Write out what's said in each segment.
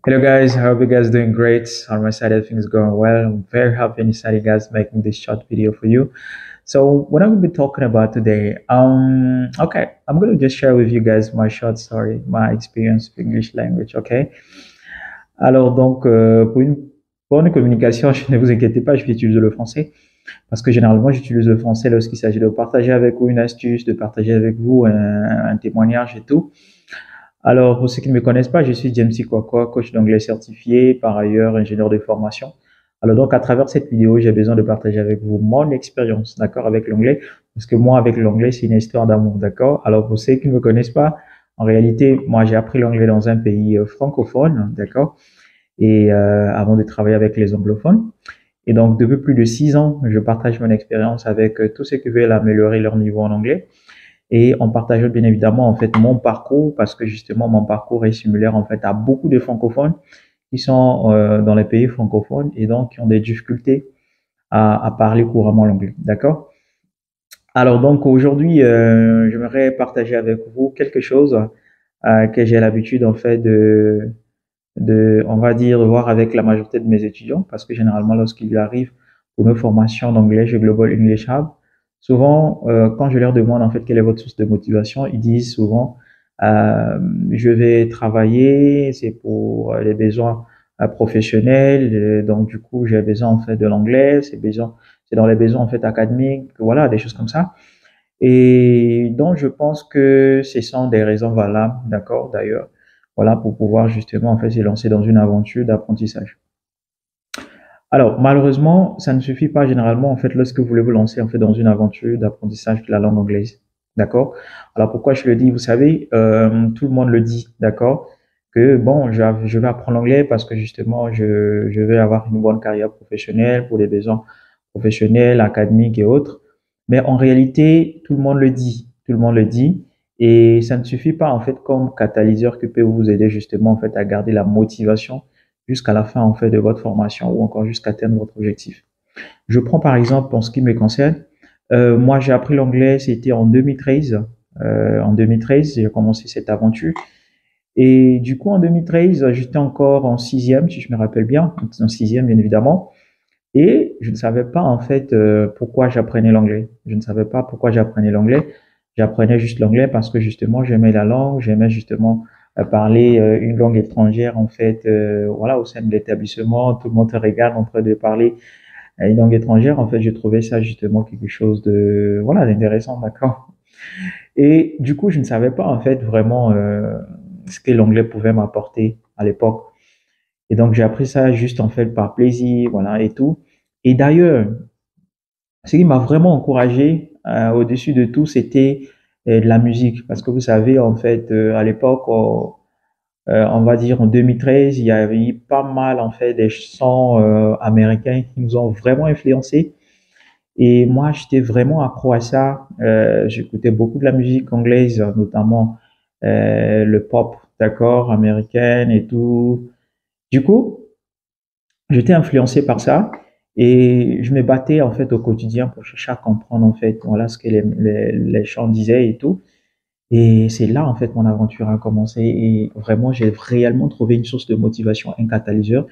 Hello guys, I hope you guys doing great. On my side, everything's going well. I'm very happy and excited guys making this short video for you. So what I'm gonna be talking about today, okay, I'm gonna just share with you guys my short story, my experience with English language, okay? Alors donc, pour une communication, ne vous inquiétez pas, je vais utiliser le français parce que généralement j'utilise le français lorsqu'il s'agit de partager avec vous une astuce, de partager avec vous un témoignage et tout. Alors, pour ceux qui ne me connaissent pas, je suis James Kwakwa, coach d'anglais certifié, par ailleurs ingénieur de formation. Alors donc, à travers cette vidéo, j'ai besoin de partager avec vous mon expérience, d'accord, avec l'anglais, parce que moi, avec l'anglais, c'est une histoire d'amour, d'accord. Alors, pour ceux qui ne me connaissent pas, en réalité, moi, j'ai appris l'anglais dans un pays francophone, d'accord, et avant de travailler avec les anglophones. Et donc, depuis plus de 6 ans, je partage mon expérience avec tous ceux qui veulent améliorer leur niveau en anglais et en partageant bien évidemment en fait mon parcours parce que justement mon parcours est similaire en fait à beaucoup de francophones qui sont dans les pays francophones et donc qui ont des difficultés à parler couramment l'anglais. D'accord? Alors donc aujourd'hui, j'aimerais partager avec vous quelque chose que j'ai l'habitude en fait on va dire, de voir avec la majorité de mes étudiants, parce que généralement, lorsqu'ils arrivent pour nos formations d'anglais chez Global English Hub, souvent, quand je leur demande en fait quelle est votre source de motivation, ils disent souvent, je vais travailler, c'est pour les besoins professionnels, donc du coup, j'ai besoin en fait de l'anglais, c'est dans les besoins en fait académiques, voilà, des choses comme ça. Et donc, je pense que ce sont des raisons valables, d'accord, d'ailleurs, voilà, pour pouvoir justement, en fait, se lancer dans une aventure d'apprentissage. Alors, malheureusement, ça ne suffit pas généralement, en fait, lorsque vous voulez vous lancer, en fait, dans une aventure d'apprentissage de la langue anglaise, d'accord? Alors, pourquoi je le dis? Vous savez, tout le monde le dit, d'accord? Que, bon, je vais apprendre l'anglais parce que justement, je vais avoir une bonne carrière professionnelle pour les besoins professionnels, académiques et autres. Mais en réalité, tout le monde le dit, tout le monde le dit. Et ça ne suffit pas, en fait, comme catalyseur qui peut vous aider justement, en fait, à garder la motivation jusqu'à la fin, en fait, de votre formation ou encore jusqu'à atteindre votre objectif. Je prends par exemple, en ce qui me concerne, moi, j'ai appris l'anglais, c'était en 2013. En 2013, j'ai commencé cette aventure. Et du coup, en 2013, j'étais encore en sixième, si je me rappelle bien, en sixième, bien évidemment. Et je ne savais pas en fait pourquoi j'apprenais l'anglais. Je ne savais pas pourquoi j'apprenais l'anglais. J'apprenais juste l'anglais parce que justement j'aimais la langue, j'aimais justement parler une langue étrangère en fait. Voilà, au sein de l'établissement, tout le monde te regarde en train de parler une langue étrangère. En fait, je trouvais ça justement quelque chose de voilà d'intéressant, d'accord. Et du coup, je ne savais pas en fait vraiment ce que l'anglais pouvait m'apporter à l'époque. Et donc j'ai appris ça juste en fait par plaisir, voilà et tout. Et d'ailleurs, ce qui m'a vraiment encouragé au-dessus de tout, c'était de la musique. Parce que vous savez, en fait, à l'époque, on va dire en 2013, il y avait eu pas mal, en fait, des chants américains qui nous ont vraiment influencés. Et moi, j'étais vraiment accro à ça. J'écoutais beaucoup de la musique anglaise, notamment le pop, d'accord, américaine et tout. Du coup, j'étais influencé par ça et je me battais en fait au quotidien pour chercher à comprendre en fait voilà ce que les chants disaient et tout. Et c'est là en fait mon aventure a commencé et vraiment j'ai réellement trouvé une source de motivation, un catalyseur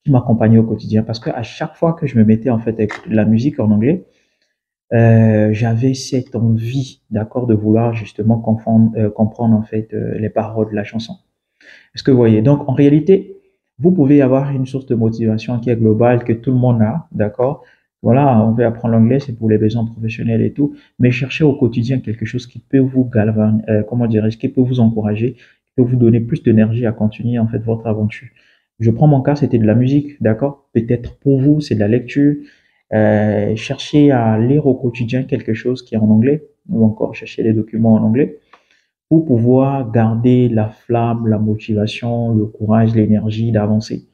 qui m'accompagnait au quotidien parce que à chaque fois que je me mettais en fait avec la musique en anglais, j'avais cette envie, d'accord, de vouloir justement comprendre en fait les paroles de la chanson. Est-ce que vous voyez? Donc, en réalité, vous pouvez avoir une source de motivation qui est globale, que tout le monde a, d'accord? Voilà, on veut apprendre l'anglais, c'est pour les besoins professionnels et tout, mais cherchez au quotidien quelque chose qui peut vous galvaniser, comment dirais-je, qui peut vous encourager, qui peut vous donner plus d'énergie à continuer, en fait, votre aventure. Je prends mon cas, c'était de la musique, d'accord? Peut-être pour vous, c'est de la lecture. Cherchez à lire au quotidien quelque chose qui est en anglais, ou encore chercher des documents en anglais pour pouvoir garder la flamme, la motivation, le courage, l'énergie d'avancer.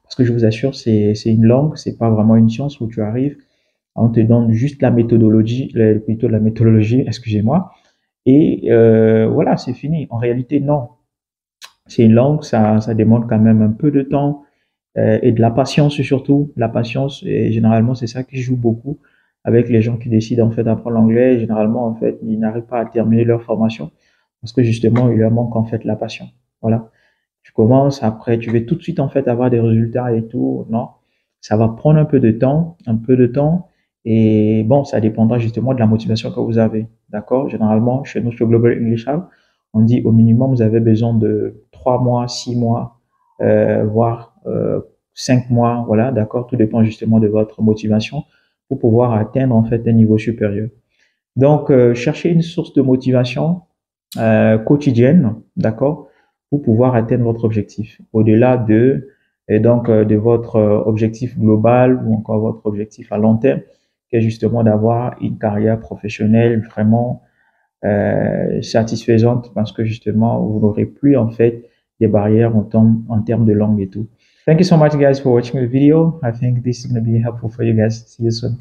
Parce que je vous assure, c'est une langue, c'est pas vraiment une science où tu arrives, on te donne juste la méthodologie, plutôt la méthodologie, excusez-moi, et voilà, c'est fini. En réalité, non. C'est une langue, ça demande quand même un peu de temps et de la patience surtout. La patience, et généralement, c'est ça qui joue beaucoup avec les gens qui décident en fait d'apprendre l'anglais. Généralement, en fait, ils n'arrivent pas à terminer leur formation parce que justement, il leur manque en fait la passion. Voilà. tu commences, après, tu veux tout de suite, en fait, avoir des résultats et tout. Non, ça va prendre un peu de temps, un peu de temps. Et bon, ça dépendra justement de la motivation que vous avez. D'accord? Généralement, chez nous, sur Global English Hub, on dit au minimum, vous avez besoin de 3 mois, 6 mois, voire 5 mois. Voilà, d'accord? Tout dépend justement de votre motivation pour pouvoir atteindre, en fait, un niveau supérieur. Donc, cherchez une source de motivation quotidienne, d'accord, pour pouvoir atteindre votre objectif. Au-delà de, et donc, de votre objectif global ou encore votre objectif à long terme, qui est justement d'avoir une carrière professionnelle vraiment satisfaisante parce que justement, vous n'aurez plus en fait des barrières en termes de langue et tout. Thank you so much guys for watching the video. I think this is going to be helpful for you guys. See you soon.